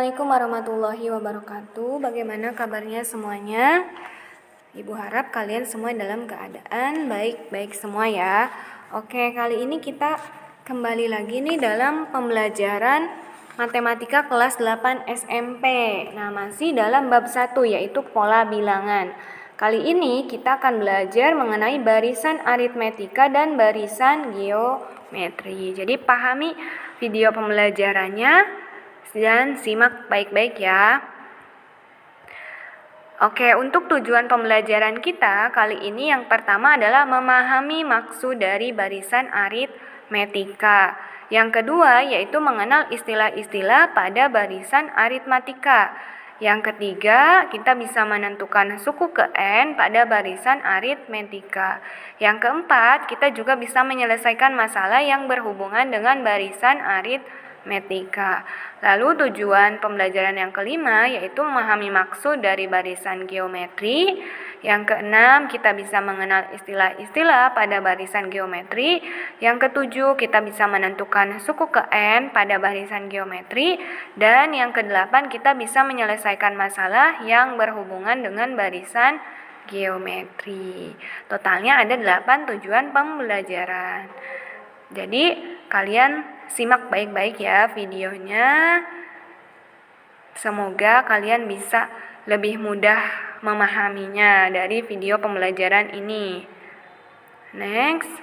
Assalamualaikum warahmatullahi wabarakatuh. Bagaimana kabarnya semuanya? Ibu harap kalian semua dalam keadaan baik-baik semua ya. Oke, kali ini kita kembali lagi nih dalam pembelajaran matematika kelas 8 SMP. Nah, masih dalam bab 1 yaitu pola bilangan. Kali ini kita akan belajar mengenai barisan aritmetika dan barisan geometri. Jadi pahami video pembelajarannya dan simak baik-baik ya. Oke, untuk tujuan pembelajaran kita kali ini yang pertama adalah memahami maksud dari barisan aritmetika. Yang kedua yaitu mengenal istilah-istilah pada barisan aritmetika. Yang ketiga, kita bisa menentukan suku ke N pada barisan aritmetika. Yang keempat, kita juga bisa menyelesaikan masalah yang berhubungan dengan barisan aritmetika. Lalu tujuan pembelajaran yang kelima yaitu memahami maksud dari barisan geometri. Yang keenam, kita bisa mengenal istilah-istilah pada barisan geometri. Yang ketujuh, kita bisa menentukan suku ke N pada barisan geometri. Dan yang kedelapan, kita bisa menyelesaikan masalah yang berhubungan dengan barisan geometri. Totalnya ada 8 tujuan pembelajaran. Jadi kalian simak baik-baik ya videonya. Semoga kalian bisa lebih mudah memahaminya dari video pembelajaran ini. Next.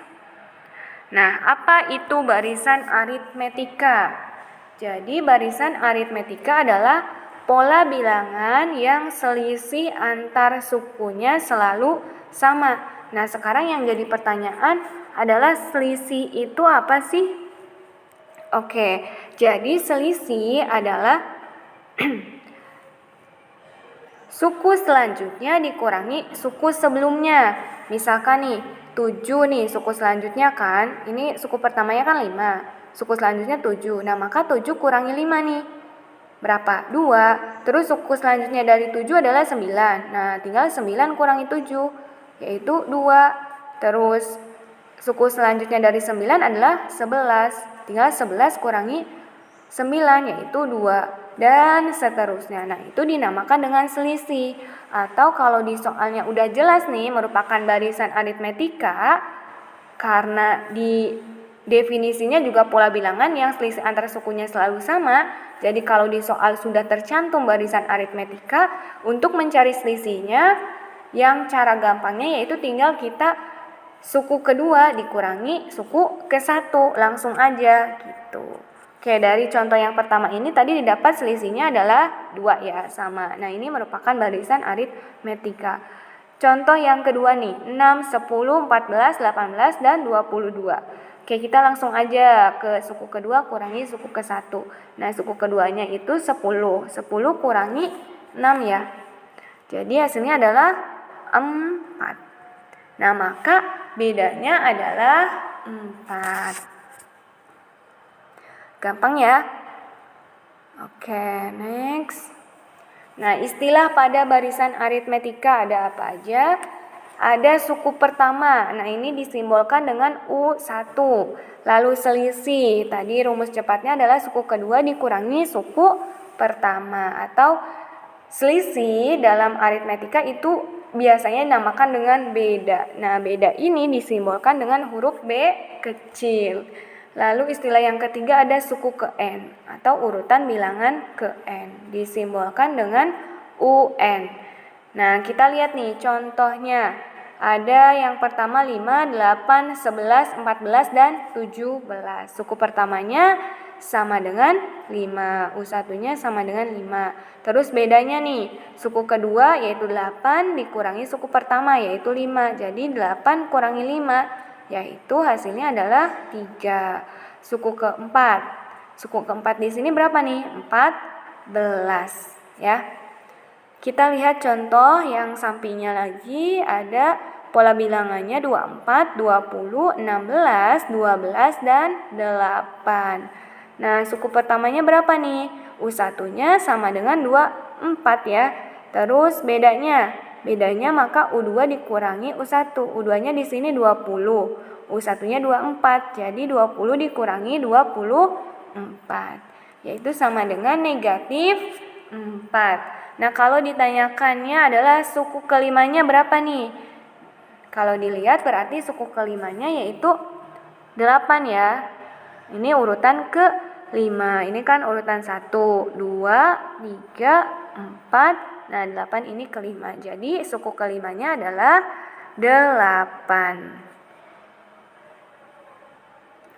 Nah, apa itu barisan aritmetika? Jadi barisan aritmetika adalah pola bilangan yang selisih antar sukunya selalu sama. Nah, sekarang yang jadi pertanyaan adalah selisih itu apa sih? Oke, jadi selisih adalah suku selanjutnya dikurangi suku sebelumnya. Misalkan nih, 7 nih suku selanjutnya kan, ini suku pertamanya kan 5, suku selanjutnya 7. Nah, maka 7 kurangi 5 nih. Berapa? 2. Terus suku selanjutnya dari 7 adalah 9. Nah, tinggal 9 kurangi 7, yaitu 2. Terus suku selanjutnya dari 9 adalah 11. Tinggal 11 kurangi 9 yaitu 2 dan seterusnya. Nah, itu dinamakan dengan selisih. Atau kalau di soalnya udah jelas nih merupakan barisan aritmetika karena di definisinya juga pola bilangan yang selisih antara sukunya selalu sama. Jadi kalau di soal sudah tercantum barisan aritmetika, untuk mencari selisihnya yang cara gampangnya yaitu tinggal kita suku kedua dikurangi suku ke-1, langsung aja gitu. Oke, dari contoh yang pertama ini tadi didapat selisihnya adalah 2 ya, sama. Nah, ini merupakan barisan aritmetika. Contoh yang kedua nih, 6, 10, 14, 18, dan 22. Oke, kita langsung aja ke suku kedua kurangi suku ke-1. Nah, suku keduanya itu 10. 10 kurangi 6 ya. Jadi hasilnya adalah 4. Nah, maka bedanya adalah 4. Gampang ya? Oke, next. Nah, istilah pada barisan aritmetika ada apa aja? Ada suku pertama. Nah, ini disimbolkan dengan U1. Lalu selisih. Tadi rumus cepatnya adalah suku kedua dikurangi suku pertama. Atau selisih dalam aritmetika itu biasanya dinamakan dengan beda. Nah, beda ini disimbolkan dengan huruf B kecil. Lalu istilah yang ketiga ada suku ke N atau urutan bilangan ke N. Disimbolkan dengan UN. Nah, kita lihat nih contohnya. Ada yang pertama 5, 8, 11, 14, dan 17. Suku pertamanya sama dengan 5. U1-nya sama dengan 5. Terus bedanya nih, suku kedua yaitu 8 dikurangi suku pertama yaitu 5. Jadi 8 kurangi 5 yaitu hasilnya adalah 3. Suku keempat. Suku keempat di sini berapa nih? 14 ya. Kita lihat contoh yang sampingnya lagi, ada pola bilangannya 24, 20, 16, 12, dan 8. Nah, suku pertamanya berapa nih? U1-nya sama dengan 24 ya. Terus bedanya maka U2 dikurangi U1. U2-nya di sini 20. U1-nya 24. Jadi 20 dikurangi 24. yaitu sama dengan negatif 4. Nah, kalau ditanyakannya adalah suku kelimanya berapa nih? Kalau dilihat berarti suku kelimanya yaitu 8 ya. Ini urutan ke-5. Ini kan urutan 1, 2, 3, 4. Nah, 8 ini ke-5. Jadi suku kelimanya adalah 8.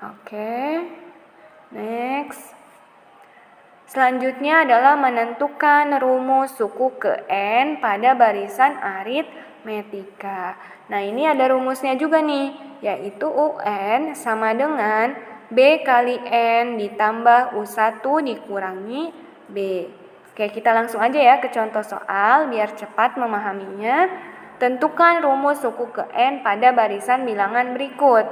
Oke. Next. Selanjutnya adalah menentukan rumus suku ke-n pada barisan aritmetika. Nah, ini ada rumusnya juga nih, yaitu UN sama dengan B kali N ditambah U1 dikurangi B. Oke, kita langsung aja ya ke contoh soal biar cepat memahaminya. Tentukan rumus suku ke-n pada barisan bilangan berikut.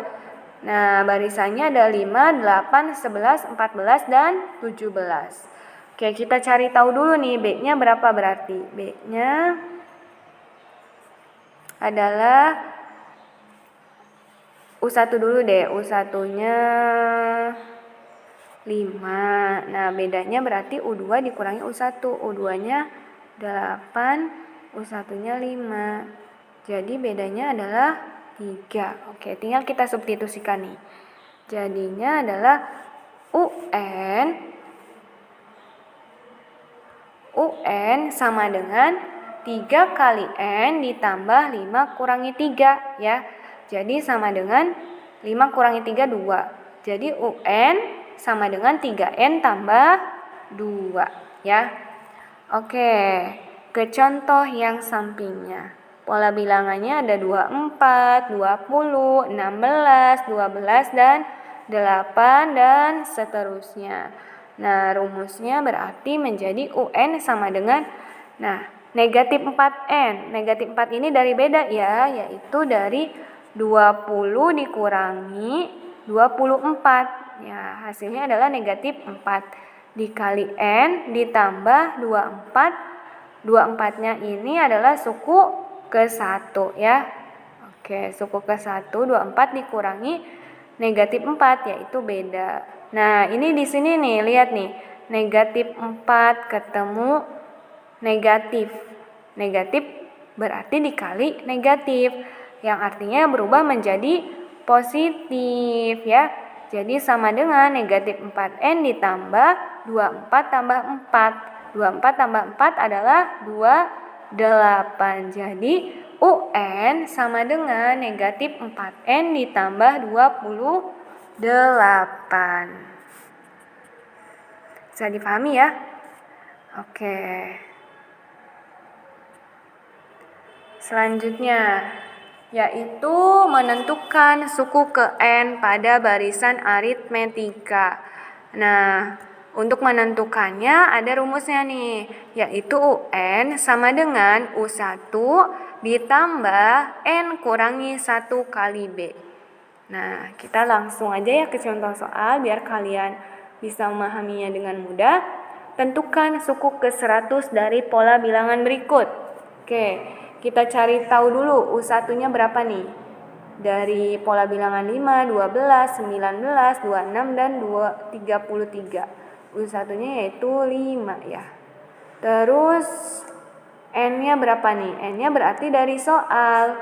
Nah, barisannya ada 5, 8, 11, 14, dan 17. Oke, kita cari tahu dulu nih B-nya berapa berarti. B-nya adalah U1 dulu deh. U1-nya 5. Nah, bedanya berarti U2 dikurangi U1. U2-nya 8, U1-nya 5. Jadi bedanya adalah 3. Oke, tinggal kita substitusikan nih. Jadinya adalah UN sama dengan 3 kali N ditambah 5 kurangi 3 ya. Jadi sama dengan 5 kurangi 3, 2. Jadi UN sama dengan 3N tambah 2 ya. Oke, ke contoh yang sampingnya. Pola bilangannya ada 24, 20, 16, 12, dan 8, dan seterusnya. Nah, rumusnya berarti menjadi UN sama dengan, negatif 4N. Negatif 4 ini dari beda ya, yaitu dari 20 dikurangi 24. Ya, hasilnya adalah negatif 4 dikali N ditambah 24. 24-nya ini adalah suku ke-1 ya. Oke, suku ke-1 24 dikurangi negatif 4 yaitu beda. Nah, ini di sini nih, lihat nih. Negatif 4 ketemu negatif. Negatif berarti dikali negatif, yang artinya berubah menjadi positif ya. Jadi sama dengan negatif 4N ditambah 24 tambah 4. 24 tambah 4 adalah 28. Jadi UN sama dengan negatif 4N ditambah 28. Bisa dipahami ya? Oke. Selanjutnya yaitu menentukan suku ke-n pada barisan aritmetika. Nah, untuk menentukannya ada rumusnya nih, yaitu UN sama dengan U1 ditambah N kurangi 1 kali B. Nah, kita langsung aja ya ke contoh soal biar kalian bisa memahaminya dengan mudah. Tentukan suku ke-100 dari pola bilangan berikut. Oke, kita cari tahu dulu U1-nya berapa nih. Dari pola bilangan 5, 12, 19, 26, dan 33. U1-nya yaitu 5 ya. Terus N-nya berapa nih? N-nya berarti dari soal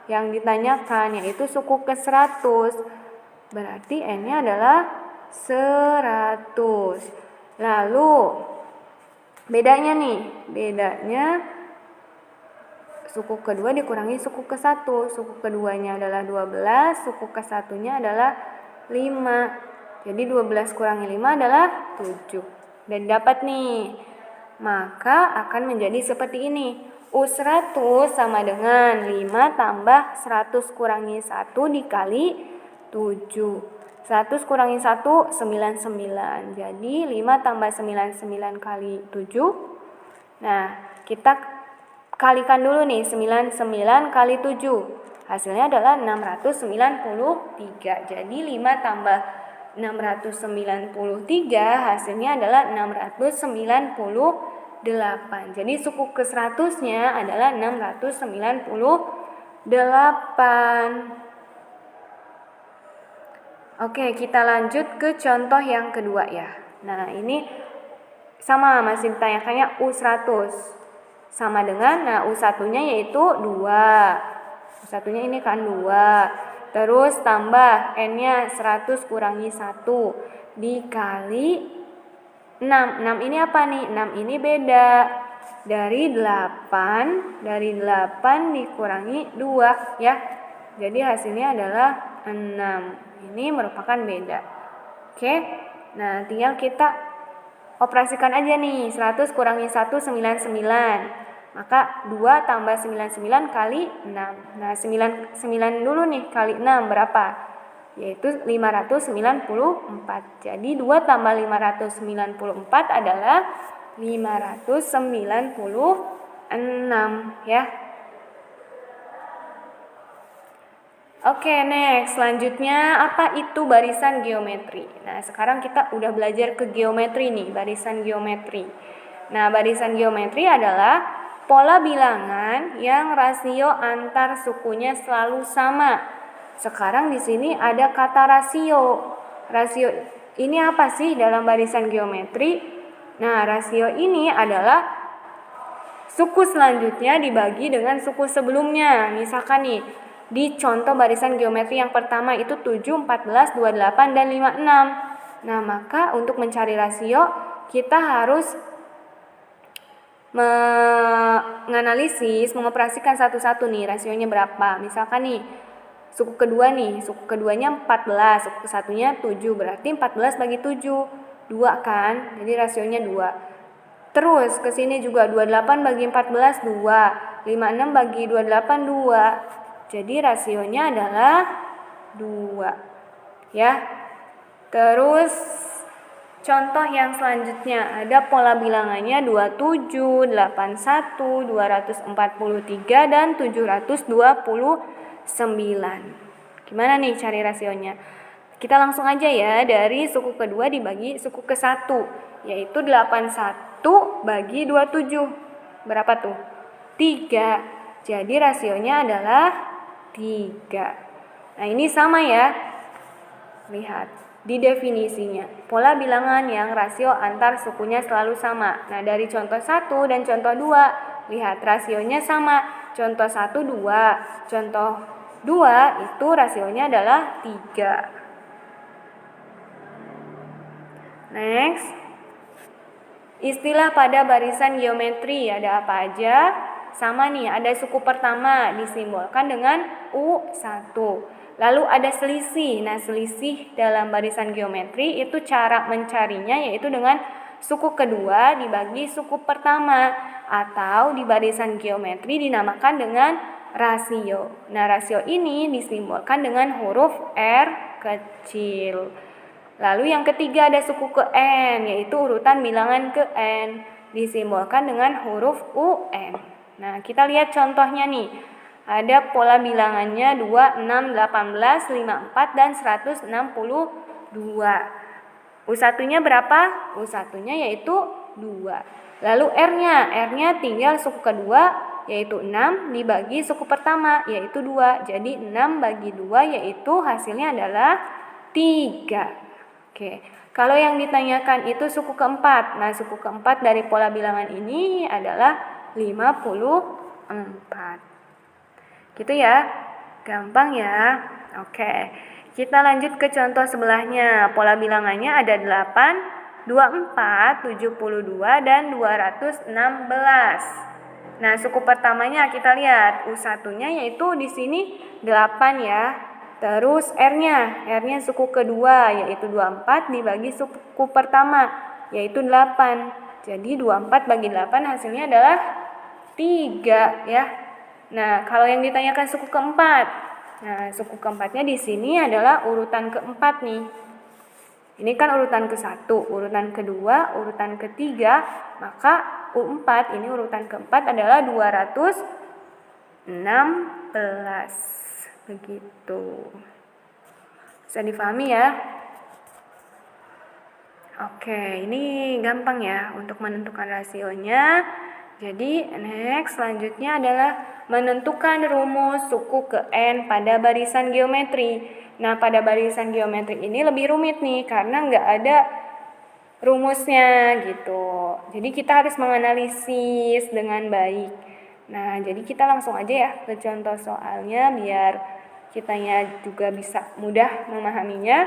yang ditanyakan yaitu suku ke-100. Berarti N-nya adalah 100. Lalu bedanya nih, suku kedua dikurangi suku ke-1. Suku keduanya adalah 12, suku ke-1-nya adalah 5. Jadi 12 kurangi 5 adalah 7. Dan dapat nih. Maka akan menjadi seperti ini. U100 sama dengan 5 tambah 100 kurangi 1 dikali 7. 100 kurangi 1, 99. Jadi 5 tambah 99 kali 7. Nah, kita kalikan dulu nih, 99 kali 7. Hasilnya adalah 693. Jadi 5 tambah 693 hasilnya adalah 698. Jadi suku ke-100-nya adalah 698. Oke, kita lanjut ke contoh yang kedua ya. Nah, ini Sama masih ditanyakannya U100. Sama dengan, nah U1-nya yaitu 2. U1-nya ini kan 2. Terus tambah N-nya 100 kurangi 1 dikali 6. 6 ini apa nih? 6 ini beda. Dari 8 dikurangi 2 ya. Jadi hasilnya adalah 6. Ini merupakan beda. Oke. Nah, tinggal kita operasikan aja nih. 100 kurangi 1 99. Maka 2 tambah 99 kali 6. Nah, 9 dulu nih kali 6 berapa? Yaitu 594. Jadi 2 tambah 594 adalah 596 ya. Oke, next. Selanjutnya apa itu barisan geometri? Nah, sekarang kita udah belajar ke geometri nih, barisan geometri. Nah, barisan geometri adalah pola bilangan yang rasio antar sukunya selalu sama. Sekarang di sini ada kata rasio. Rasio ini apa sih dalam barisan geometri? Nah, rasio ini adalah suku selanjutnya dibagi dengan suku sebelumnya. Misalkan nih, di contoh barisan geometri yang pertama itu 7, 14, 28, dan 56. Nah, maka untuk mencari rasio, kita harus menganalisis, mengoperasikan satu-satu nih rasionya berapa. Misalkan nih, suku kedua nih, suku keduanya 14, suku kesatunya 7, berarti 14 bagi 7, 2 kan, jadi rasionya 2. Terus ke sini juga 28 bagi 14, 2, 56 bagi 28, 2, jadi rasionya adalah 2 ya. Terus contoh yang selanjutnya ada pola bilangannya 27, 81, 243, dan 729. Gimana nih cari rasionya? Kita langsung aja ya, dari suku kedua dibagi suku ke 1, yaitu 81 bagi 27. Berapa tuh? 3. Jadi rasionya adalah 3. Nah, ini sama ya. Lihat di definisinya, pola bilangan yang rasio antar sukunya selalu sama. Nah, dari contoh 1 dan contoh 2, lihat rasionya sama. Contoh 1 2, contoh 2 itu rasionya adalah 3. Next. Istilah pada barisan geometri ada apa aja? Sama nih, ada suku pertama disimbolkan dengan U1. Lalu ada selisih. Nah, selisih dalam barisan geometri itu cara mencarinya yaitu dengan suku kedua dibagi suku pertama, atau di barisan geometri dinamakan dengan rasio. Nah, rasio ini disimbolkan dengan huruf R kecil. Lalu yang ketiga ada suku ke N, yaitu urutan bilangan ke N, disimbolkan dengan huruf UN. Nah, kita lihat contohnya nih. Ada pola bilangannya 2, 6, 18, 54, dan 162. U1-nya berapa? U1-nya yaitu 2. Lalu R-nya tinggal suku kedua yaitu 6 dibagi suku pertama yaitu 2. Jadi 6 bagi 2 yaitu hasilnya adalah 3. Oke. Kalau yang ditanyakan itu suku keempat. Nah, suku keempat dari pola bilangan ini adalah 54. Gitu ya, gampang ya. Oke, kita lanjut ke contoh sebelahnya. Pola bilangannya ada 8, 24, 72, dan 216. Nah, suku pertamanya kita lihat U1-nya yaitu di sini 8 ya. Terus R-nya suku kedua yaitu 24 dibagi suku pertama yaitu 8. Jadi 24 bagi 8 hasilnya adalah 3 ya. Nah, kalau yang ditanyakan suku keempat. Nah, suku keempatnya di sini adalah urutan keempat nih. Ini kan urutan ke-1, urutan kedua, urutan ketiga, maka U4 ini urutan keempat adalah 216. Begitu. Bisa difahami ya? Oke, ini gampang ya untuk menentukan rasionya. Jadi next selanjutnya adalah menentukan rumus suku ke N pada barisan geometri. Nah, pada barisan geometri ini lebih rumit nih karena nggak ada rumusnya gitu. Jadi kita harus menganalisis dengan baik. Nah, jadi kita langsung aja ya ke contoh soalnya biar kitanya juga bisa mudah memahaminya.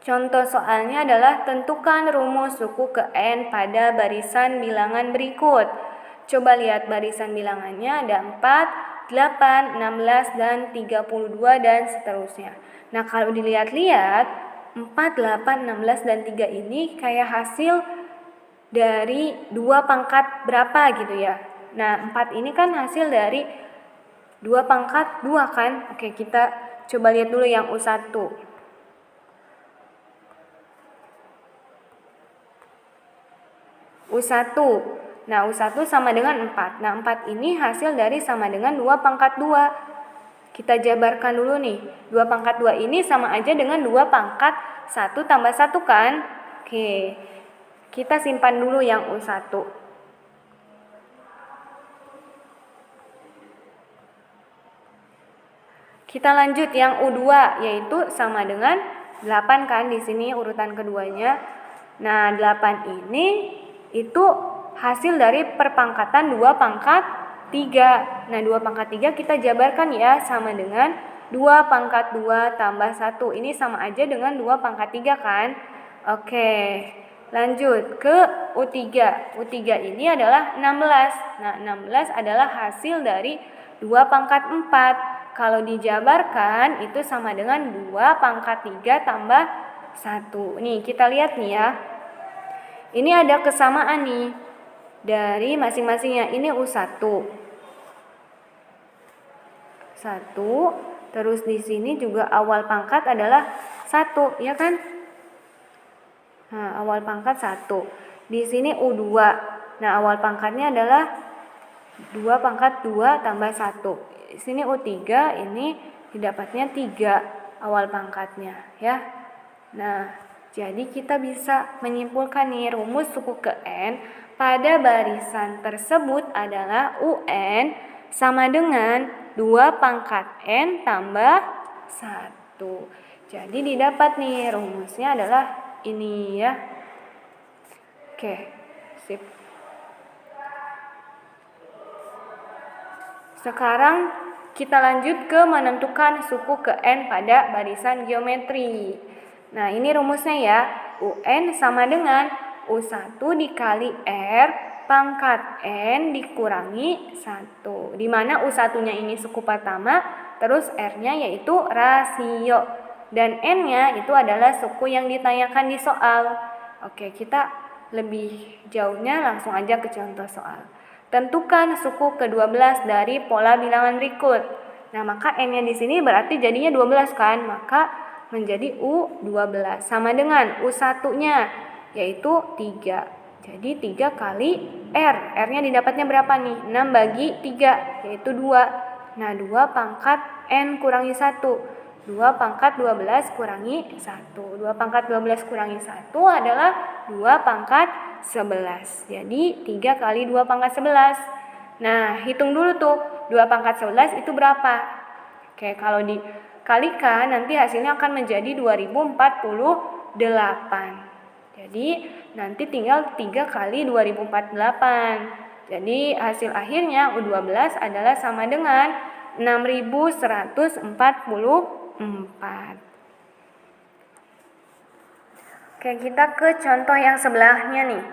Contoh soalnya adalah tentukan rumus suku ke N pada barisan bilangan berikut. Coba lihat barisan bilangannya ada 4, 8, 16, dan 32 dan seterusnya. Nah, kalau dilihat-lihat 4, 8, 16, dan 3 ini kayak hasil dari 2 pangkat berapa gitu ya. Nah, 4 ini kan hasil dari 2 pangkat 2 kan. Oke, kita coba lihat dulu yang U1. U1. Nah, U1 sama dengan 4. Nah, 4 ini hasil dari sama dengan 2 pangkat 2. Kita jabarkan dulu nih. 2 pangkat 2 ini sama aja dengan 2 pangkat 1 tambah 1 kan? Oke. Kita simpan dulu yang U1. Kita lanjut yang U2 yaitu sama dengan 8 kan di sini urutan keduanya. Nah, 8 ini itu hasil dari perpangkatan 2 pangkat 3. Nah, 2 pangkat 3 kita jabarkan ya sama dengan 2 pangkat 2 tambah 1. Ini sama aja dengan 2 pangkat 3 kan? Oke, lanjut ke U3. U3 ini adalah 16. Nah, 16 adalah hasil dari 2 pangkat 4. Kalau dijabarkan itu sama dengan 2 pangkat 3 tambah 1. Nih, kita lihat nih ya. Ini ada kesamaan nih dari masing-masingnya. Ini U1. 1, terus di sini juga awal pangkat adalah 1, ya kan? Nah, awal pangkat 1. Di sini U2. Nah, awal pangkatnya adalah 2 pangkat 2 tambah 1. Di sini U3 ini didapatnya 3 awal pangkatnya ya. Nah, jadi kita bisa menyimpulkan nih rumus suku ke N pada barisan tersebut adalah UN sama dengan 2 pangkat N tambah 1. Jadi didapat nih rumusnya adalah ini ya. Oke, sip. Sekarang kita lanjut ke menentukan suku ke N pada barisan geometri. Nah, ini rumusnya ya. UN sama dengan U1 dikali R pangkat N dikurangi 1. Di mana U1-nya ini suku pertama, terus R-nya yaitu rasio. Dan N-nya itu adalah suku yang ditanyakan di soal. Oke, kita lebih jauhnya langsung aja ke contoh soal. Tentukan suku ke-12 dari pola bilangan berikut. Nah, maka N-nya di sini berarti jadinya 12 kan? Maka menjadi U12 sama dengan U1-nya yaitu 3. Jadi 3 kali R. R-nya didapatnya berapa nih? 6 bagi 3 yaitu 2. Nah, 2 pangkat N kurangi 1. 2 pangkat 12 kurangi 1. 2 pangkat 12 kurangi 1 adalah 2 pangkat 11. Jadi 3 kali 2 pangkat 11. Nah, hitung dulu tuh. 2 pangkat 11 itu berapa? Oke, kalau dikalikan nanti hasilnya akan menjadi 2048. Jadi nanti tinggal 3 kali 2048. Jadi hasil akhirnya U12 adalah sama dengan 6144. Oke, kita ke contoh yang sebelahnya nih.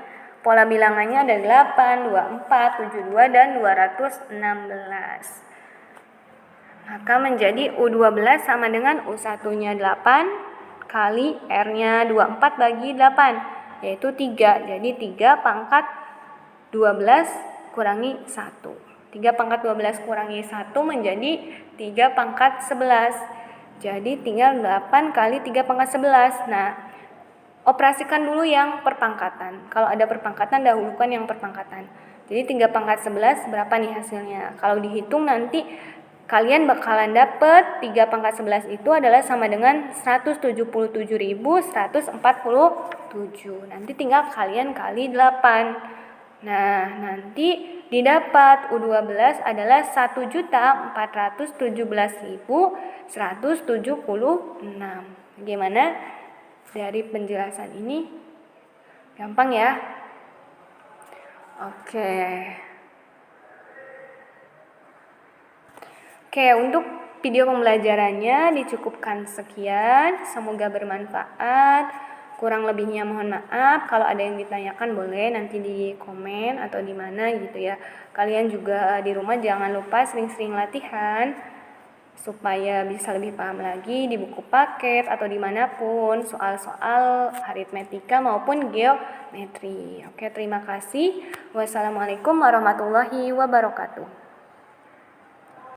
Pola bilangannya ada 8, 24, 72, dan 216. Maka menjadi U12 sama dengan U1-nya 8 kali R-nya 24 bagi 8, yaitu 3. Jadi 3 pangkat 12 kurangi 1. 3 pangkat 12 kurangi 1 menjadi 3 pangkat 11. Jadi tinggal 8 kali 3 pangkat 11. Nah, operasikan dulu yang perpangkatan. Kalau ada perpangkatan, dahulukan yang perpangkatan. Jadi 3 pangkat 11 berapa nih hasilnya? Kalau dihitung nanti kalian bakalan dapet 3 pangkat 11 itu adalah sama dengan 177.147. Nanti tinggal kalian kali 8. Nah, nanti didapat U12 adalah 1.417.176. Gimana? Dari penjelasan ini Gampang ya? Oke. Oke, untuk video pembelajarannya dicukupkan sekian. Semoga bermanfaat. Kurang lebihnya mohon maaf. Kalau ada yang ditanyakan boleh nanti di komen atau di mana gitu ya. Kalian juga di rumah jangan lupa sering-sering latihan supaya bisa lebih paham lagi di buku paket atau dimanapun soal-soal aritmetika maupun geometri. Oke, terima kasih. Wassalamualaikum warahmatullahi wabarakatuh.